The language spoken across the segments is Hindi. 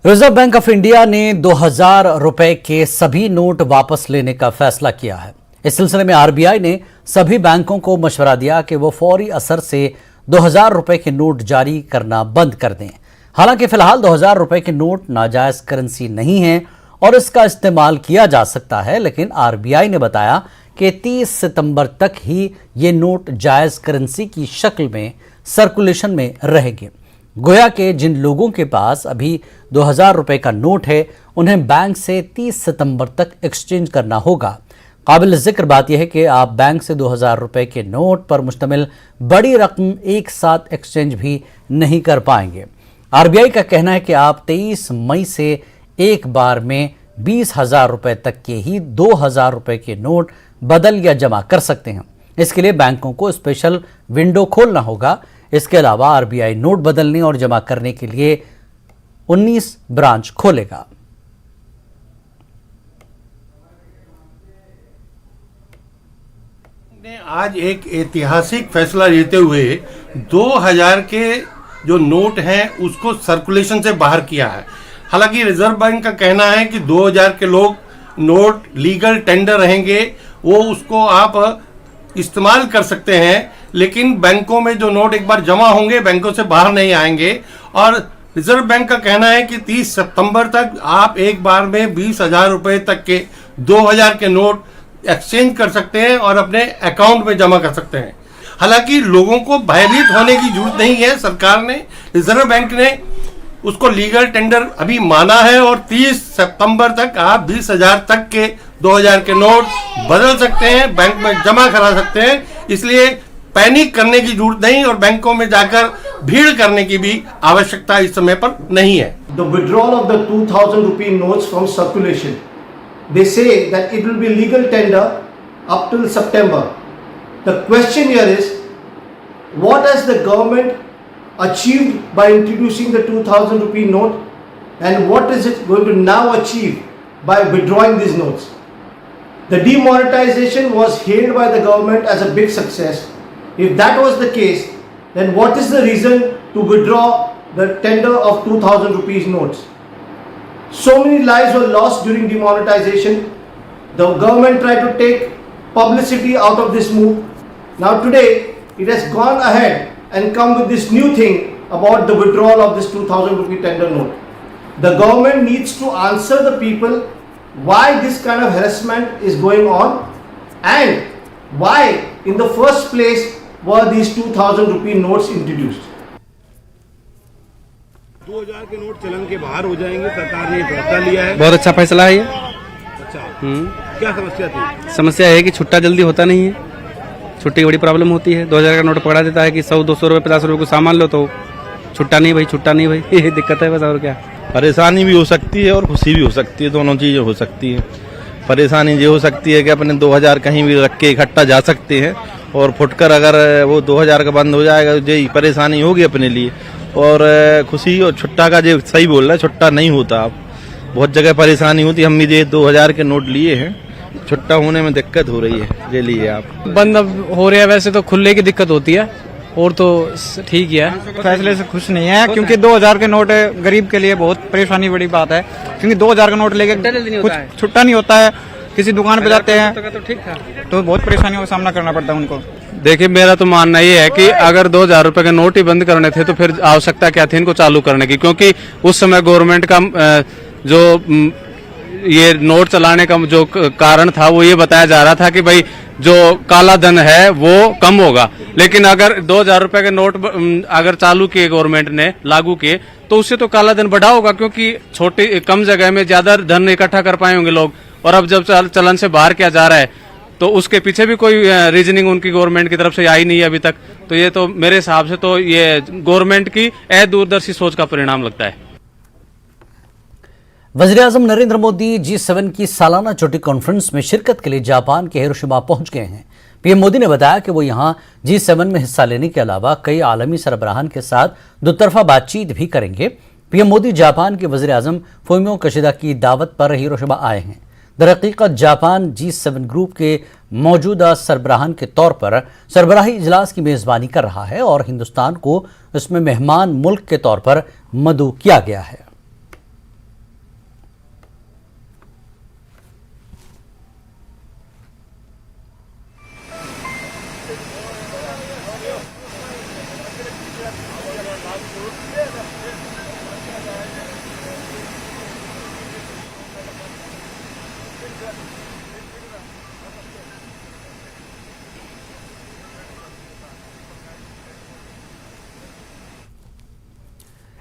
रिजर्व बैंक ऑफ इंडिया ने 2000 रुपए के सभी नोट वापस लेने का फैसला किया है। इस सिलसिले में आरबीआई ने सभी बैंकों को मशवरा दिया कि वो फौरी असर से 2000 रुपए के नोट जारी करना बंद कर दें। हालांकि फिलहाल 2000 रुपए के नोट नाजायज करेंसी नहीं है और इसका इस्तेमाल किया जा सकता है, लेकिन आरबीआई ने बताया कि 30 सितंबर तक ही ये नोट जायज करेंसी की शक्ल में सर्कुलेशन में रहेंगे। गोया के जिन लोगों के पास अभी 2000 रुपए का नोट है, उन्हें बैंक से 30 सितंबर तक एक्सचेंज करना होगा। काबिल जिक्र बात यह है कि आप बैंक से 2000 रुपए के नोट पर मुश्तमिल बड़ी रकम एक साथ एक्सचेंज भी नहीं कर पाएंगे। आरबीआई का कहना है कि आप 23 मई से एक बार में 20,000 रुपए तक के ही 2000 रुपए के नोट बदल या जमा कर सकते हैं। इसके लिए बैंकों को स्पेशल विंडो खोलना होगा। इसके अलावा आरबीआई नोट बदलने और जमा करने के लिए 19 ब्रांच खोलेगा। ने आज एक ऐतिहासिक फैसला लेते हुए 2000 के जो नोट हैं उसको सर्कुलेशन से बाहर किया है। हालांकि रिजर्व बैंक का कहना है कि 2000 के लोग नोट लीगल टेंडर रहेंगे, वो उसको आप इस्तेमाल कर सकते हैं, लेकिन बैंकों में जो नोट एक बार जमा होंगे बैंकों से बाहर नहीं आएंगे। और रिजर्व बैंक का कहना है कि 30 सितंबर तक आप एक बार में 20,000 रुपए तक के 2000 के नोट एक्सचेंज कर सकते हैं और अपने अकाउंट में जमा कर सकते हैं। हालांकि लोगों को भयभीत होने की जरूरत नहीं है। सरकार ने, रिजर्व बैंक ने उसको लीगल टेंडर अभी माना है और 30 सितंबर तक आप 20,000 तक के 2000 के नोट बदल सकते हैं, बैंक में जमा करा सकते हैं। इसलिए पैनिक करने की जरूरत नहीं और बैंकों में जाकर भीड़ करने की भी आवश्यकता इस समय पर नहीं है। The withdrawal of the 2000 rupee notes from circulation. They say that it will be legal tender up till September. The question here is, what has the government achieved by introducing the 2000 rupee note, and what is it going to now achieve by withdrawing these notes? The demonetization was hailed by the government as a big success. If that was the case, then what is the reason to withdraw the tender of 2000 rupees notes? So many lives were lost during demonetization. The government tried to take publicity out of this move. Now today, it has gone ahead and come with this new thing about the withdrawal of this 2000 rupee tender note. The government needs to answer the people why this kind of harassment is going on and why in the first place were these 2000 rupee notes introduced. 2000 के नोट चलन के बाहर हो जाएंगे, सरकार ने फैसला लिया है। बहुत अच्छा फैसला है ये। अच्छा, क्या समस्या थी? समस्या है कि छुट्टा जल्दी होता नहीं है, छुट्टी की बड़ी प्रॉब्लम होती है। 2000 का नोट पकड़ा देता है कि 100-200 रुपये 50 रुपये को सामान लो तो छुट्टा नहीं भाई, छुट्टा नहीं भाई, ये दिक्कत है बस, और क्या। परेशानी भी हो सकती है और खुशी भी हो सकती है, दोनों चीजें हो सकती है। परेशानी ये हो सकती है कि अपने 2000 कहीं भी रख के इकट्ठा जा सकते हैं और फुटकर अगर वो 2000 का बंद हो जाएगा तो यही परेशानी होगी अपने लिए। और खुशी और छुट्टा का जो सही बोल रहा है, छुट्टा नहीं होता। अब बहुत जगह परेशानी होती, हम भी ये 2000 के नोट लिए हैं, छुट्टा होने में दिक्कत हो रही है, ये लिए आप। बंद अब हो रहा है, वैसे तो खुलने की दिक्कत होती है और तो ठीक ही है। फैसले से खुश नहीं है क्योंकि 2000 के नोट गरीब के लिए बहुत परेशानी बड़ी बात है, क्योंकि 2000 का नोट लेके कुछ छुट्टा नहीं होता है। किसी दुकान पे जाते हैं तो ठीक था, तो बहुत परेशानियों का सामना करना पड़ता है उनको। देखिए मेरा तो मानना ये है कि अगर 2000 रुपए के नोट ही बंद करने थे तो फिर आवश्यकता क्या थी इनको चालू करने की, क्योंकि उस समय गवर्नमेंट का जो ये नोट चलाने का जो कारण था वो ये बताया जा रहा था कि भाई जो काला धन है वो कम होगा। लेकिन अगर 2000 रुपए के नोट अगर चालू किए गवर्नमेंट ने, लागू किए, तो उससे तो काला धन बढ़ा होगा, क्योंकि छोटी कम जगह में ज्यादा धन इकट्ठा कर पाए होंगे लोग। और अब जब चलन से बाहर किया जा रहा है तो उसके पीछे भी कोई रीजनिंग उनकी गवर्नमेंट की तरफ से आई नहीं है अभी तक। तो ये तो मेरे हिसाब से तो ये गवर्नमेंट की दूरदर्शी सोच का परिणाम लगता है। वज़ीर-ए-आज़म नरेंद्र मोदी G7 की सालाना छोटी कॉन्फ्रेंस में शिरकत के लिए जापान के हिरोशिमा पहुंच गए हैं। पीएम मोदी ने बताया कि वो यहां G7 में हिस्सा लेने के अलावा कई आलमी सरबराहान के साथ दोतरफा बातचीत भी करेंगे। पीएम मोदी जापान के वज़ीर-ए-आज़म फूमियो किशिदा की दावत पर हिरोशिमा आए हैं। दरहकीकत जापान G7 ग्रुप के मौजूदा सरबराहान के तौर पर सरबराही इजलास की मेज़बानी कर रहा है और हिंदुस्तान को इसमें मेहमान मुल्क के तौर पर मदऊ किया गया है।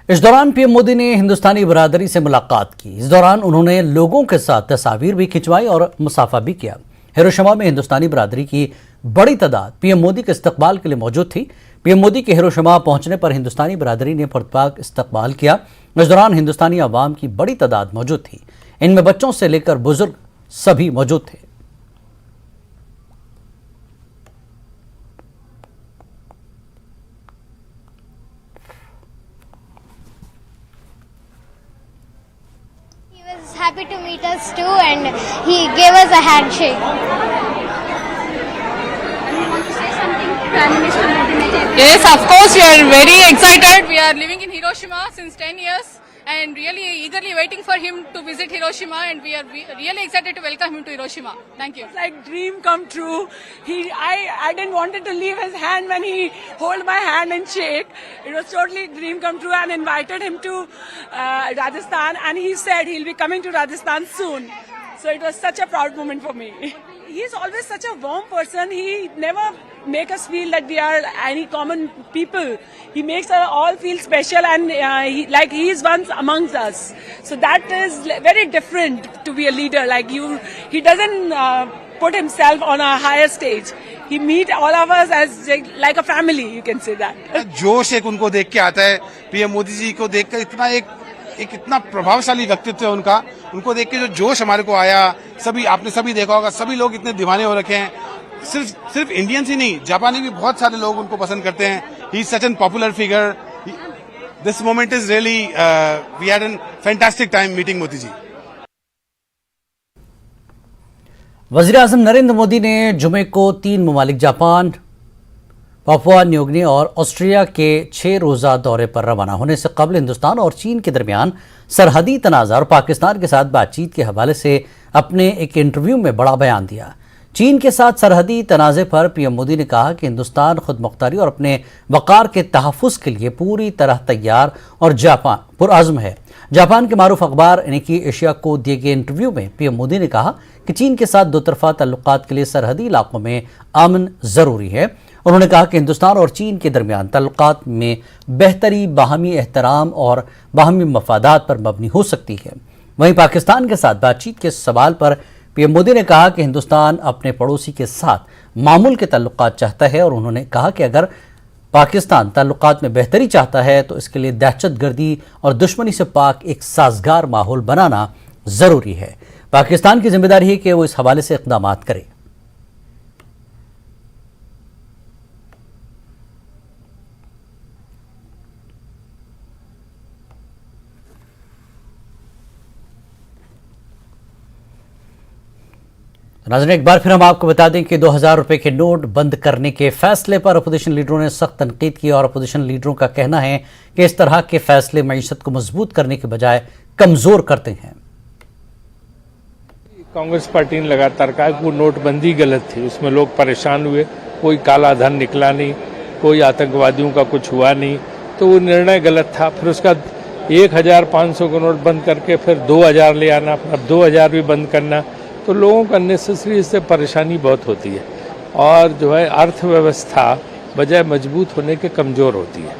इस दौरान पीएम मोदी ने हिंदुस्तानी बिरादरी से मुलाकात की। इस दौरान उन्होंने लोगों के साथ तस्वीर भी खिंचवाई और मुसाफा भी किया। हिरोशिमा में हिंदुस्तानी बिरादरी की बड़ी तादाद पीएम मोदी के इस्तकबाल के लिए मौजूद थी। पीएम मोदी के हिरोशिमा पहुंचने पर हिंदुस्तानी बिरादरी ने पुरतपाक इस्तकबाल किया। इस दौरान हिंदुस्तानी अवाम की बड़ी तादाद मौजूद थी। इनमें बच्चों से लेकर बुजुर्ग सभी मौजूद थे। Happy to meet us too, and he gave us a handshake. Yes, of course, we are very excited. We are living in Hiroshima since 10 years and really eagerly waiting for him to visit Hiroshima, and we are really excited to welcome him to Hiroshima. Thank you. Like dream come true. I didn't wanted to leave his hand when he hold my hand and shake. It was totally dream come true, and invited him to Rajasthan, and he said he'll be coming to Rajasthan soon. So it was such a proud moment for me. He's always such a warm person. He never make us feel that we are any common people. He makes us all feel special, and he is one amongst us. So that is very different to be a leader. Like you, he doesn't put himself on a higher stage. He meet all of us as like a family. You can say that. जोश एक उनको देख के आता है। पीएम मोदी जी को देखकर इतना एक इतना प्रभावशाली व्यक्तित्व है उनका। उनको देख के जो जोश हमारे को आया, आपने सभी देखा होगा, सभी लोग इतने दीवाने हो रखे हैं। सिर्फ इंडियंस ही नहीं, जापानी भी बहुत सारे लोग उनको पसंद करते हैं। He is such an popular figure. This moment is really we had an fantastic time meeting Modi ji. वजीर आजम नरेंद्र मोदी ने जुमे को 3 ममालिक जापान, पापुआ न्यू गिनी और ऑस्ट्रेलिया के 6 रोजा दौरे पर रवाना होने से कबल हिंदुस्तान और चीन के दरमियान सरहदी तनाज़ा और पाकिस्तान के साथ बातचीत के हवाले से अपने एक इंटरव्यू में बड़ा बयान दिया। चीन के साथ सरहदी तनाज़े पर पीएम मोदी ने कहा कि हिंदुस्तान खुद मुख्तारी और अपने वक़ार के तहफ़्फ़ुज़ के लिए पूरी तरह तैयार और जापान पुरअज़्म है। जापान के मारूफ अखबार निकी एशिया को दिए गए इंटरव्यू में पीएम मोदी ने कहा कि चीन के साथ दोतरफा ताल्लुकात के लिए सरहदी इलाकों में अमन ज़रूरी है। उन्होंने कहा कि हिंदुस्तान और चीन के दरमियान ताल्लुकात में बेहतरी बाहमी एहतराम और बाहमी मफादात पर मबनी हो सकती है। वहीं पाकिस्तान के साथ बातचीत के सवाल पर पीएम मोदी ने कहा कि हिंदुस्तान अपने पड़ोसी के साथ मामूल के ताल्लुकात चाहता है और उन्होंने कहा कि अगर पाकिस्तान ताल्लुकात में बेहतरी चाहता है तो इसके लिए दहशतगर्दी और दुश्मनी से पाक एक साजगार माहौल बनाना ज़रूरी है। पाकिस्तान की जिम्मेदारी है कि वो इस हवाले से इक़दाम करे। नाज़रीन, एक बार फिर हम आपको बता दें कि 2000 रुपए के नोट बंद करने के फैसले पर अपोजिशन लीडरों ने सख्त तनकीद की और अपोजिशन लीडरों का कहना है कि इस तरह के फैसले मईशत को मजबूत करने के बजाय कमजोर करते हैं। कांग्रेस पार्टी ने लगातार कहा कि वो नोटबंदी गलत थी, उसमें लोग परेशान हुए, कोई काला धन निकला नहीं, कोई आतंकवादियों का कुछ हुआ नहीं, तो वो निर्णय गलत था। फिर उसका 1500 का नोट बंद करके फिर 2000 ले आना, अब 2000 भी बंद करना, तो लोगों का नेसेसरी इससे परेशानी बहुत होती है और जो है अर्थव्यवस्था बजाय मजबूत होने के कमज़ोर होती है।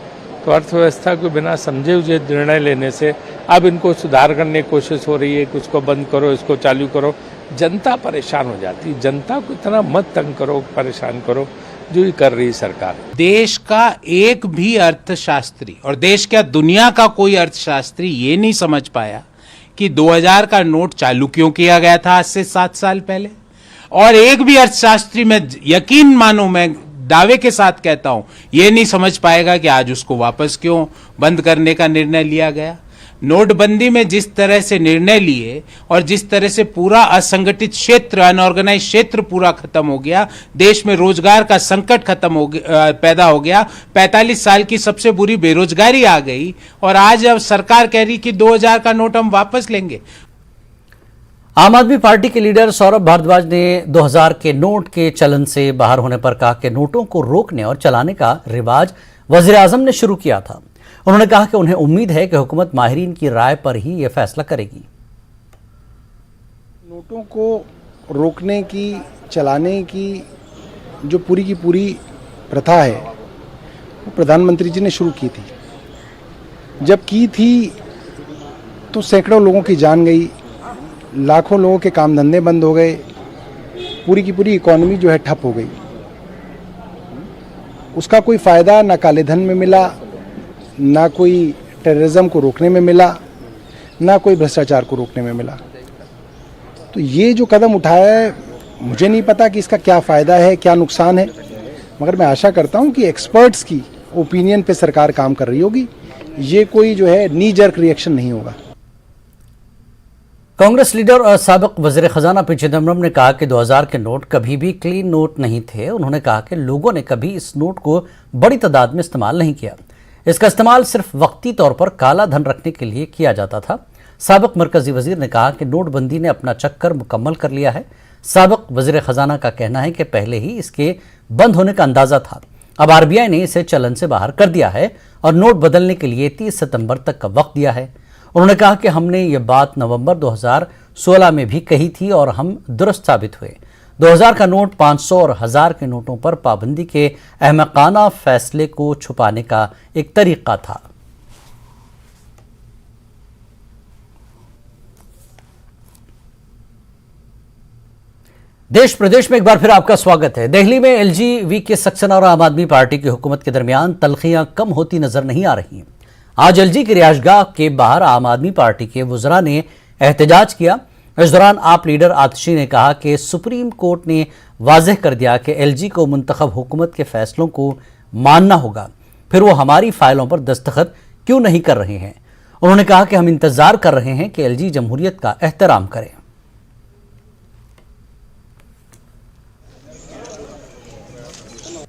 तो अर्थव्यवस्था को बिना समझे हुए निर्णय लेने से अब इनको सुधार करने की कोशिश हो रही है कि उसको बंद करो, इसको चालू करो। जनता परेशान हो जाती है। जनता को इतना मत तंग करो, परेशान करो जो ये कर रही सरकार। देश का एक भी अर्थशास्त्री और देश क्या दुनिया का कोई अर्थशास्त्री ये नहीं समझ पाया कि 2000 का नोट चालू क्यों किया गया था आज से 7 साल पहले। और एक भी अर्थशास्त्री, मैं यकीन मानो, मैं दावे के साथ कहता हूं, ये नहीं समझ पाएगा कि आज उसको वापस क्यों बंद करने का निर्णय लिया गया। नोटबंदी में जिस तरह से निर्णय लिए और जिस तरह से पूरा असंगठित क्षेत्र, अनऑर्गेनाइज क्षेत्र पूरा खत्म हो गया, देश में रोजगार का संकट खत्म हो गया, पैदा हो गया, 45 साल की सबसे बुरी बेरोजगारी आ गई और आज अब सरकार कह रही कि 2000 का नोट हम वापस लेंगे। आम आदमी पार्टी के लीडर सौरभ भारद्वाज ने 2000 के नोट के चलन से बाहर होने पर कहा कि नोटों को रोकने और चलाने का रिवाज वजीर आजम ने शुरू किया था। उन्होंने कहा कि उन्हें उम्मीद है कि हुकूमत माहिरीन की राय पर ही यह फैसला करेगी। नोटों को रोकने की, चलाने की जो पूरी की पूरी प्रथा है वो प्रधानमंत्री जी ने शुरू की थी। जब की थी तो सैकड़ों लोगों की जान गई, लाखों लोगों के काम धंधे बंद हो गए, पूरी की पूरी इकॉनमी जो है ठप हो गई। उसका कोई फ़ायदा ना काले धन में मिला, ना कोई टेररिज्म को रोकने में मिला, ना कोई भ्रष्टाचार को रोकने में मिला। तो ये जो कदम उठाया है, मुझे नहीं पता कि इसका क्या फ़ायदा है, क्या नुकसान है, मगर मैं आशा करता हूँ कि एक्सपर्ट्स की ओपिनियन पे सरकार काम कर रही होगी। ये कोई जो है नी जर्क रिएक्शन नहीं होगा। कांग्रेस लीडर और साबिक वजीर खजाना पी चिदम्बरम ने कहा कि 2000 के नोट कभी भी क्लीन नोट नहीं थे। उन्होंने कहा कि लोगों ने कभी इस नोट को बड़ी तादाद में इस्तेमाल नहीं किया। इसका इस्तेमाल सिर्फ वक्ती तौर पर काला धन रखने के लिए किया जाता था। साबिक मरकजी वजीर ने कहा कि नोटबंदी ने अपना चक्कर मुकम्मल कर लिया है। साबिक वजीर खजाना का कहना है कि पहले ही इसके बंद होने का अंदाजा था। अब आरबीआई ने इसे चलन से बाहर कर दिया है और नोट बदलने के लिए 30 सितंबर तक का वक्त दिया है। उन्होंने कहा कि हमने ये बात नवंबर 2016 में भी कही थी और हम दुरुस्त साबित हुए। 2000 का नोट 500 और 1000 के नोटों पर पाबंदी के अहमकाना फैसले को छुपाने का एक तरीका था। देश प्रदेश में एक बार फिर आपका स्वागत है। दिल्ली में एलजी, वीके सक्सेना और आम आदमी पार्टी की हुकूमत के दरमियान तल्खियां कम होती नजर नहीं आ रही। आज एलजी की रिहायशगाह के बाहर आम आदमी पार्टी के वुज़रा ने एहतजाज किया। इस दौरान आप लीडर आतिशी ने कहा कि सुप्रीम कोर्ट ने वाज़ेह कर दिया कि एलजी को मुंतखब हुकूमत के फैसलों को मानना होगा, फिर वो हमारी फाइलों पर दस्तखत क्यों नहीं कर रहे हैं। उन्होंने कहा कि हम इंतजार कर रहे हैं कि एलजी जमहूरियत का एहतराम करे।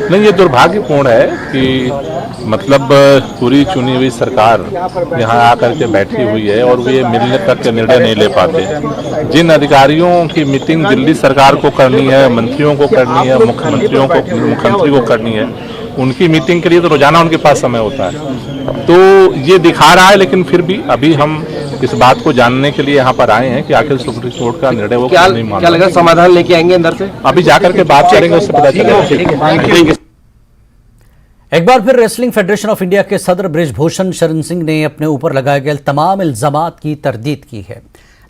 नहीं, ये दुर्भाग्यपूर्ण है कि मतलब पूरी चुनी हुई सरकार यहाँ आकर के बैठी हुई है और वे मिलने तक के निर्णय नहीं ले पाते। जिन अधिकारियों की मीटिंग दिल्ली सरकार को करनी है, मंत्रियों को करनी है, मुख्यमंत्री को करनी है, उनकी मीटिंग के लिए तो रोजाना उनके पास समय होता है। तो ये दिखा रहा है, लेकिन फिर भी अभी हम इस बात को जानने के लिए यहाँ पर आए हैं कि आखिर सुप्रीम कोर्ट का निर्णय वो क्या नहीं मानता। क्या लगा, समाधान लेके आएंगे अंदर से? अभी जाकर के बात करेंगे, उससे पता चलेगा। एक बार फिर रेसलिंग फेडरेशन ऑफ इंडिया के सदर बृजभूषण शरण सिंह ने अपने ऊपर लगाए गए तमाम इल्जामात की तरदीद की है।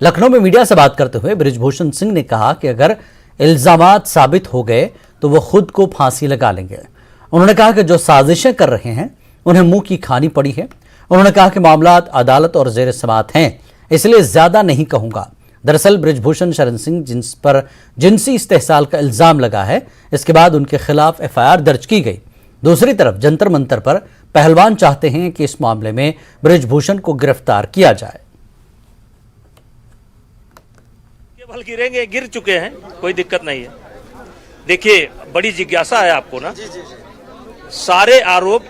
लखनऊ में मीडिया से बात करते हुए बृजभूषण सिंह ने कहा कि अगर इल्जामात साबित हो गए तो वो खुद को फांसी लगा लेंगे। उन्होंने कहा कि जो साजिशें कर रहे हैं उन्हें मुंह की खानी पड़ी है। उन्होंने कहा कि मामलात अदालत और जेर समाअत हैं, इसलिए ज्यादा नहीं कहूंगा। दरअसल बृजभूषण शरण सिंह जिस पर जिनसी इस्तेहसाल का इल्जाम लगा है, इसके बाद उनके खिलाफ एफआईआर दर्ज की गई। दूसरी तरफ जंतर मंतर पर पहलवान चाहते हैं कि इस मामले में बृजभूषण को गिरफ्तार किया जाए। केवल गिरेंगे, गिर चुके हैं, कोई दिक्कत नहीं है। देखिए, बड़ी जिज्ञासा है आपको ना। सारे आरोप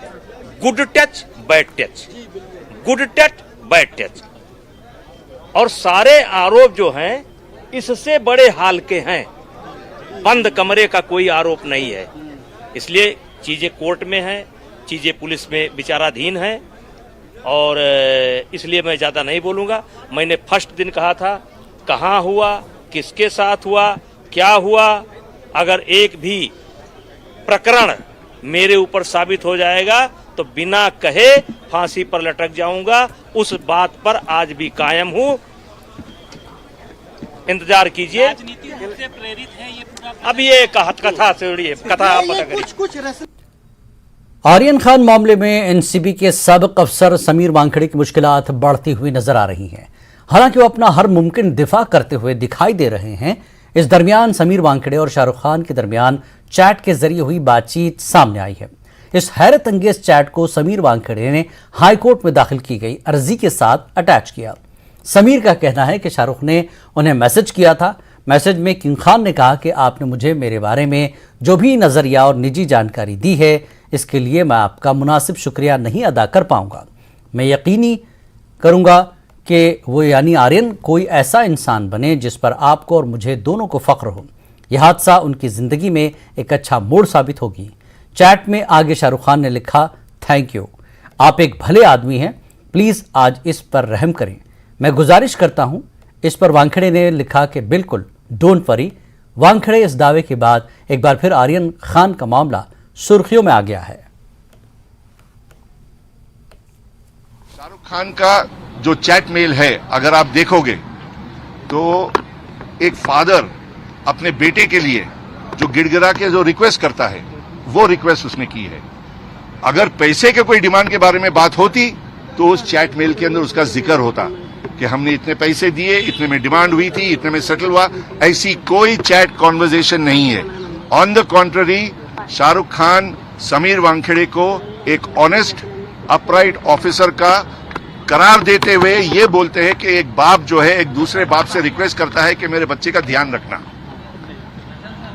good touch bad touch, good touch bad touch, और सारे आरोप जो हैं इससे बड़े हाल के हैं। बंद कमरे का कोई आरोप नहीं है। इसलिए चीजें कोर्ट में हैं, चीजें पुलिस में विचाराधीन हैं, और इसलिए मैं ज्यादा नहीं बोलूंगा। मैंने फर्स्ट दिन कहा था, कहां हुआ, किसके साथ हुआ, क्या हुआ, अगर एक भी प्रकरण मेरे ऊपर साबित हो जाएगा तो बिना कहे फांसी पर लटक जाऊंगा। उस बात पर आज भी कायम हूं। इंतजार कीजिए। अब ये कथा छोड़िए, कथा आप पता करिए। आर्यन खान मामले में एनसीबी के साबिक अफसर समीर वानखेड़े की मुश्किलात बढ़ती हुई नजर आ रही हैं। हालांकि वो अपना हर मुमकिन दिफा करते हुए दिखाई दे रहे हैं। इस दरमियान समीर वानखेड़े और शाहरुख खान के दरमियान चैट के जरिए हुई बातचीत सामने आई है। इस हैरत अंगेज चैट को समीर वानखेड़े ने हाईकोर्ट में दाखिल की गई अर्जी के साथ अटैच किया। समीर का कहना है कि शाहरुख ने उन्हें मैसेज किया था। मैसेज में किंग खान ने कहा कि आपने मुझे मेरे बारे में जो भी नजरिया और निजी जानकारी दी है, इसके लिए मैं आपका मुनासिब शुक्रिया नहीं अदा कर पाऊंगा। मैं यकीनी करूंगा कि वो यानी आर्यन कोई ऐसा इंसान बने जिस पर आपको और मुझे दोनों को फख्र हो। यह हादसा उनकी ज़िंदगी में एक अच्छा मोड़ साबित होगी। चैट में आगे शाहरुख खान ने लिखा, थैंक यू, आप एक भले आदमी हैं, प्लीज़ आज इस पर रहम करें, मैं गुजारिश करता हूं। इस पर वानखेड़े ने लिखा कि बिल्कुल, डोंट वरी। वानखेड़े इस दावे के बाद एक बार फिर आर्यन खान का मामला सुर्खियों में आ गया है। शाहरुख खान का जो चैट मेल है, अगर आप देखोगे तो एक फादर अपने बेटे के लिए जो गिड़गिड़ा के जो रिक्वेस्ट करता है, वो रिक्वेस्ट उसने की है। अगर पैसे के कोई डिमांड के बारे में बात होती तो उस चैट मेल के अंदर उसका जिक्र होता कि हमने इतने पैसे दिए, इतने में डिमांड हुई थी, इतने में सेटल हुआ। ऐसी कोई चैट कॉन्वर्जेशन नहीं है। On the contrary, Shahrukh Khan Sameer Wankhede को एक ऑनेस्ट अपराइट ऑफिसर का करार देते हुए ये बोलते हैं कि एक बाप जो है एक दूसरे बाप से रिक्वेस्ट करता है कि मेरे बच्चे का ध्यान रखना,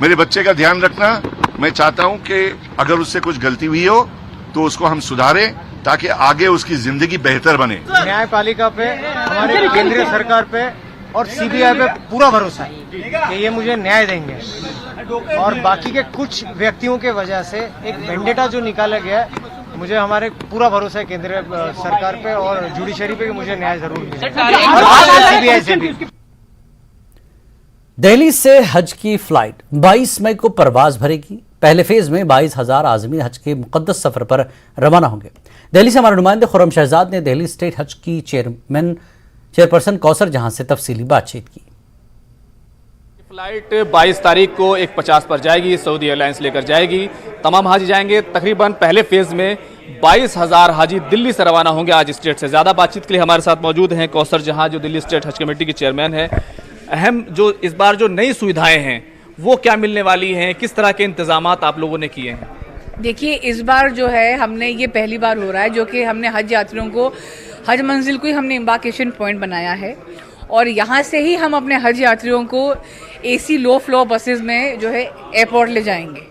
मेरे बच्चे का ध्यान रखना। मैं चाहता हूं कि अगर उससे कुछ गलती हुई हो तो उसको हम सुधारें ताकि आगे उसकी जिंदगी बेहतर बने। न्यायपालिका पे, हमारे केंद्रीय सरकार पे और सीबीआई पे पूरा भरोसा है कि ये मुझे न्याय देंगे। और बाकी के कुछ व्यक्तियों के वजह से एक वेंडेटा जो निकाला गया है, मुझे हमारे पूरा भरोसा है केंद्रीय सरकार पे और जुडिशरी पे कि मुझे न्याय जरूर मिलेगा, सीबीआई से भी। दिल्ली से हज की फ्लाइट 22 मई को परवाज भरेगी। पहले फेज में 22,000 आज़मीन हज के मुकद्दस सफर पर रवाना होंगे। दिल्ली से हमारे नुमाइंदे खुर्रम शहजाद ने दिल्ली स्टेट हज की चेयरपर्सन कौसर जहां से तफसीली बातचीत की। फ्लाइट 22 तारीख को 1:50 पर जाएगी, सऊदी एयरलाइंस लेकर जाएगी। तमाम हाजी जाएंगे। तकरीबन पहले फेज में 22,000 हाजी दिल्ली से रवाना होंगे आज स्टेट से। ज़्यादा बातचीत के लिए हमारे साथ मौजूद हैं कौसर जहां, जो दिल्ली स्टेट हज कमेटी की चेयरमैन है। अहम जो इस बार जो नई सुविधाएं हैं वो क्या मिलने वाली हैं, किस तरह के इंतजामात आप लोगों ने किए हैं? देखिए, इस बार जो है हमने ये पहली बार हो रहा है जो कि हमने हज यात्रियों को हज मंजिल को ही हमने एम्बार्केशन पॉइंट बनाया है और यहाँ से ही हम अपने हज यात्रियों को एसी लो फ्लोर बसेस में जो है एयरपोर्ट ले जाएंगे।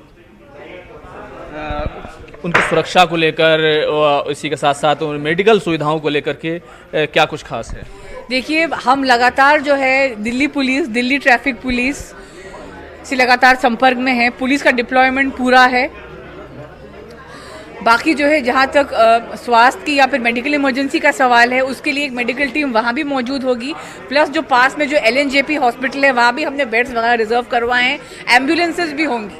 उनकी सुरक्षा को लेकर, इसी के साथ साथ मेडिकल सुविधाओं को लेकर के क्या कुछ खास है? देखिए, हम लगातार जो है Delhi police, Delhi traffic police से लगातार संपर्क में है। पुलिस का डिप्लॉयमेंट पूरा है। बाकी जो है जहाँ तक स्वास्थ्य की या फिर मेडिकल इमरजेंसी का सवाल है, उसके लिए एक मेडिकल टीम वहाँ भी मौजूद होगी। प्लस जो पास में जो LNJP हॉस्पिटल है वहाँ भी हमने बेड्स वगैरह रिजर्व करवाए हैं। एम्बुलेंसेज भी होंगी।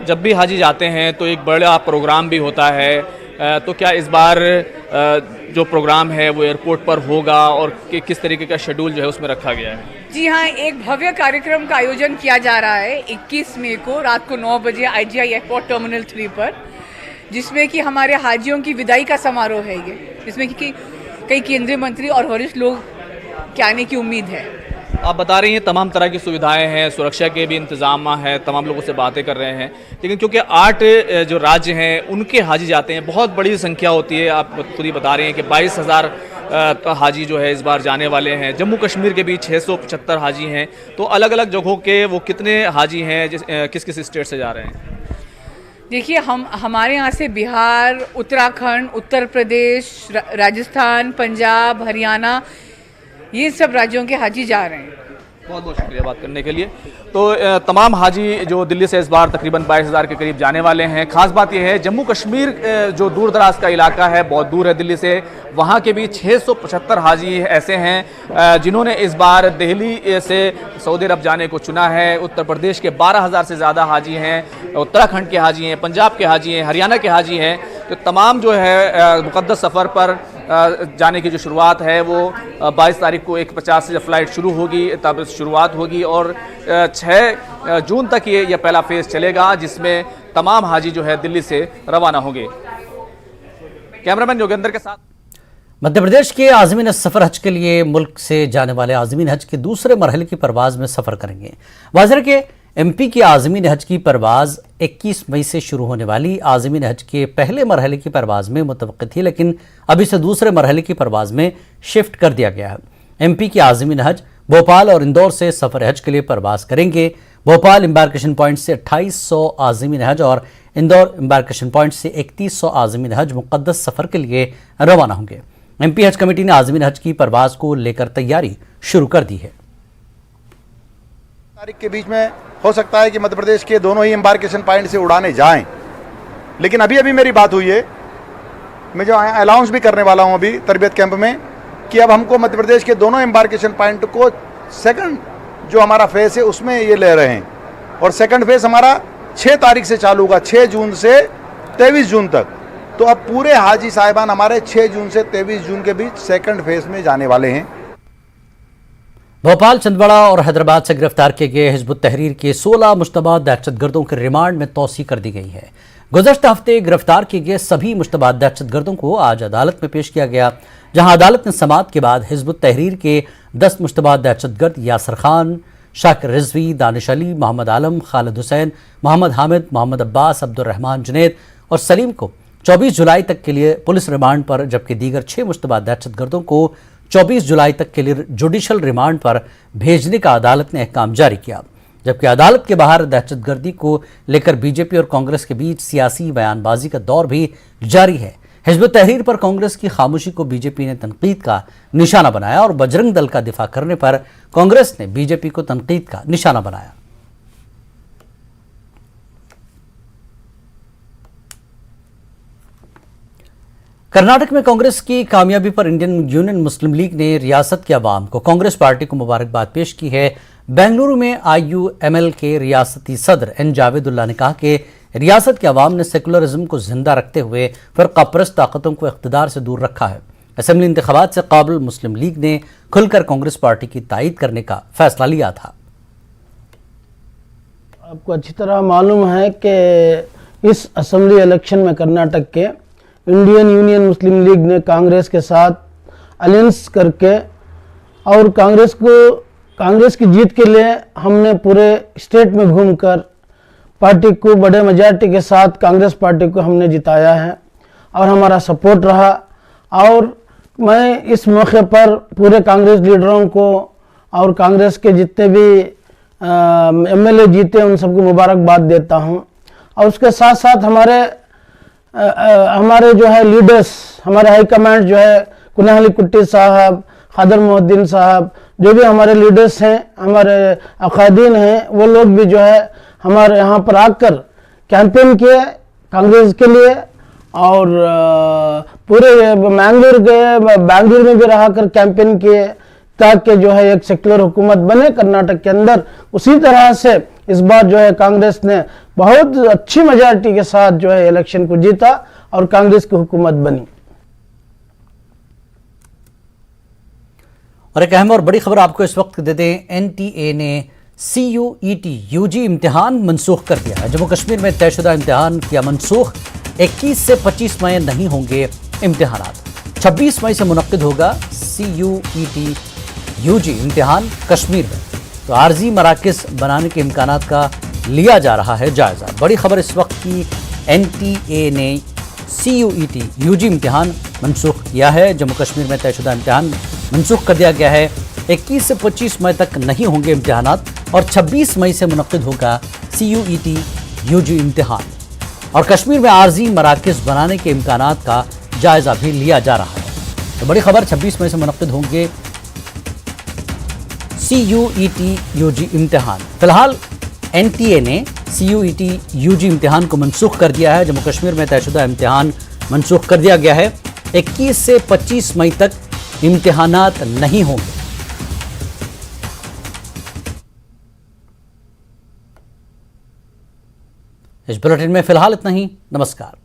जब भी हाजी जाते हैं तो एक बड़ा प्रोग्राम भी होता है, तो क्या इस बार जो प्रोग्राम है वो एयरपोर्ट पर होगा और किस तरीके का शेड्यूल जो है उसमें रखा गया है? जी हाँ, एक भव्य कार्यक्रम का आयोजन किया जा रहा है 21 मई को रात को 9 बजे IGI एयरपोर्ट टर्मिनल 3 पर, जिसमें कि हमारे हाजियों की विदाई का समारोह है ये, जिसमें कि कई केंद्रीय मंत्री और वरिष्ठ लोग के आने की उम्मीद है। आप बता रही हैं तमाम तरह की सुविधाएं हैं, सुरक्षा के भी इंतजाम हैं, तमाम लोगों से बातें कर रहे हैं, लेकिन क्योंकि 8 जो राज्य हैं उनके हाजी जाते हैं, बहुत बड़ी संख्या होती है। आप खुद ही बता रहे हैं कि 22,000 हाजी जो है इस बार जाने वाले हैं। जम्मू कश्मीर के भी 675 हाजी हैं। तो अलग अलग जगहों के वो कितने हाजी हैं, किस किस स्टेट से जा रहे हैं? देखिए, हमारे यहाँ से बिहार, उत्तराखंड, उत्तर प्रदेश, राजस्थान, पंजाब, हरियाणा, ये सब राज्यों के हाजी जा रहे हैं। बहुत बहुत शुक्रिया बात करने के लिए। तो तमाम हाजी जो दिल्ली से इस बार तकरीबन 22,000 के करीब जाने वाले हैं। खास बात यह है, जम्मू कश्मीर जो दूर दराज का इलाका है, बहुत दूर है दिल्ली से, वहाँ के भी 675 हाजी ऐसे हैं जिन्होंने इस बार दिल्ली से सऊदी अरब जाने को चुना है। उत्तर प्रदेश के 12,000 से ज़्यादा हाजी हैं, उत्तराखंड के हाजी हैं, पंजाब के हाजी हैं, हरियाणा के हाजी हैं। तो तमाम जो है मुक़द्दस सफ़र पर जाने की जो शुरुआत है वो 22 तारीख को 1:50 से जब फ्लाइट शुरू होगी तब शुरुआत होगी और 6 जून तक ये पहला फेज़ चलेगा, जिसमें तमाम हाजी जो है दिल्ली से रवाना होंगे। कैमरामैन योगेंद्र के साथ। मध्य प्रदेश के आज़मीन सफ़र हज के लिए मुल्क से जाने वाले आज़मीन हज के दूसरे मरहले की परवाज़ में सफ़र करेंगे। वाज़ेह के MP की आज़मीन हज की परवाज़ 21 मई से शुरू होने वाली आज़मीन हज के पहले मरहले की परवाज़ में मुतवक्किल थी, लेकिन अब इसे दूसरे मरहले की परवाज़ में शिफ्ट कर दिया गया है। MP की आज़मीन हज भोपाल और इंदौर से सफ़र हज के लिए परवाज़ करेंगे। भोपाल एम्बार्केशन पॉइंट से 2800 आज़मीन हज और इंदौर एम्बार्केशन पॉइंट से 3100 आज़मीन हज मुक़द्दस सफ़र के लिए रवाना होंगे। एमपी हज कमेटी ने आज़मीन हज की परवाज को लेकर तैयारी शुरू कर दी है। तारीख के बीच में हो सकता है कि मध्य प्रदेश के दोनों ही एम्बार्केशन पॉइंट से उड़ाने जाएं, लेकिन अभी मेरी बात हुई है, मैं जो अनाउंस भी करने वाला हूं अभी तरबियत कैंप में, कि अब हमको मध्य प्रदेश के दोनों एम्बार्केशन पॉइंट को सेकंड जो हमारा फेज है उसमें ये ले रहे हैं, और सेकंड फेज हमारा 6 तारीख से चालू होगा, 6 जून से 23 जून तक। तो अब पूरे हाजी साहिबान हमारे 6 जून से 23 जून के बीच सेकंड फेज में जाने वाले हैं। भोपाल, छिंदवाड़ा और हैदराबाद से गिरफ्तार किए गए हिजबुत तहरीर के 16 मुश्तबा दहशतगर्दों के रिमांड में तौसी कर दी गई है। गुज़श्ता हफ्ते गिरफ्तार किए गए सभी मुश्तबा दहशतगर्दों को आज अदालत में पेश किया गया, जहां अदालत ने समाअत के बाद हिजबुत तहरीर के 10 मुश्तबा दहशतगर्द यासर खान, शाकिर रिजवी, दानिश अली, मोहम्मद आलम, खालिद हुसैन, मोहम्मद हामिद, मोहम्मद अब्बास, अब्दुल रहमान जुनैद और सलीम को 24 जुलाई तक के लिए पुलिस रिमांड पर, जबकि दीगर 6 मुश्तबा दहशतगर्दों को 24 जुलाई तक के लिए जुडिशल रिमांड पर भेजने का अदालत ने अहकाम जारी किया। जबकि अदालत के बाहर दहशतगर्दी को लेकर बीजेपी और कांग्रेस के बीच सियासी बयानबाजी का दौर भी जारी है। हिजबुत तहरीर पर कांग्रेस की खामोशी को बीजेपी ने तनकीद का निशाना बनाया और बजरंग दल का दिफा करने पर कांग्रेस ने बीजेपी को तनकीद का निशाना बनाया। कर्नाटक में कांग्रेस की कामयाबी पर इंडियन यूनियन मुस्लिम लीग ने रियासत के अवाम को कांग्रेस पार्टी को मुबारकबाद पेश की है। बेंगलुरु में IUML के रियासती सदर N जावेदुल्ला ने कहा कि रियासत के अवाम ने सेकुलरिज्म को जिंदा रखते हुए फ़िरक़ापरस्त ताकतों को इक़्तिदार से दूर रखा है। असेंबली इंतखाबात से काबिल मुस्लिम लीग ने खुलकर कांग्रेस पार्टी की तायीद करने का फैसला लिया था। आपको अच्छी तरह मालूम है कि इस असेंबली इलेक्शन में कर्नाटक के इंडियन यूनियन मुस्लिम लीग ने कांग्रेस के साथ अलायंस करके और कांग्रेस की जीत के लिए हमने पूरे स्टेट में घूमकर पार्टी को बड़े मेजॉरिटी के साथ कांग्रेस पार्टी को हमने जिताया है और हमारा सपोर्ट रहा। और मैं इस मौके पर पूरे कांग्रेस लीडरों को और कांग्रेस के जितने भी MLA जीते उन सबको मुबारकबाद देता हूं। और उसके साथ साथ हमारे जो है लीडर्स, हमारे हाई कमांड जो है कुन्हा अली कुट्टी साहब, खादर मोहद्दीन साहब, जो भी हमारे लीडर्स हैं, हमारे अकादीन हैं, वो लोग भी जो है हमारे यहाँ पर आकर कैंपेन किए कांग्रेस के लिए और पूरे बैंगलोर में भी रहा कर कैंपेन किए ताकि जो है एक सेक्युलर हुकूमत बने कर्नाटक के अंदर। उसी तरह से इस बार जो है कांग्रेस ने बहुत अच्छी मेजॉरिटी के साथ जो है इलेक्शन को जीता और कांग्रेस की हुकूमत बनी। और एक अहम और बड़ी खबर आपको इस वक्त दे दें, NTA ने CUET UG इम्तिहान मनसूख कर दिया है। जम्मू कश्मीर में तयशुदा इम्तिहान किया मनसूख। 21 से 25 मई नहीं होंगे इम्तिहानात, 26 मई से मुनक्किद होगा CUET UG इम्तिहान कश्मीर में। तो आर्जी मराकज़ बनाने के इम्कानात का लिया जा रहा है जायज़ा। बड़ी खबर इस वक्त की, NTA ने CUET UG इम्तिहान मनसूख किया है। जम्मू कश्मीर में तयशुदा इम्तिहान मनसूख कर दिया गया है। 21 से 25 मई तक नहीं होंगे इम्तिहानात और 26 मई से मुनक्किद होगा CUET UG इम्तिहान। और कश्मीर में आर्जी मराकज़ बनाने के इम्कानात का जायज़ा भी लिया जा रहा है। तो बड़ी खबर, 26 मई से मुनक्किद होंगे CUET UG इम्तिहान। फिलहाल NTA ने CUET UG इम्तिहान को मनसूख कर दिया है। जम्मू कश्मीर में तयशुदा इम्तिहान मनसूख कर दिया गया है। 21 से 25 मई तक इम्तिहानात नहीं होंगे। इस बुलेटिन में फिलहाल इतना ही। नमस्कार।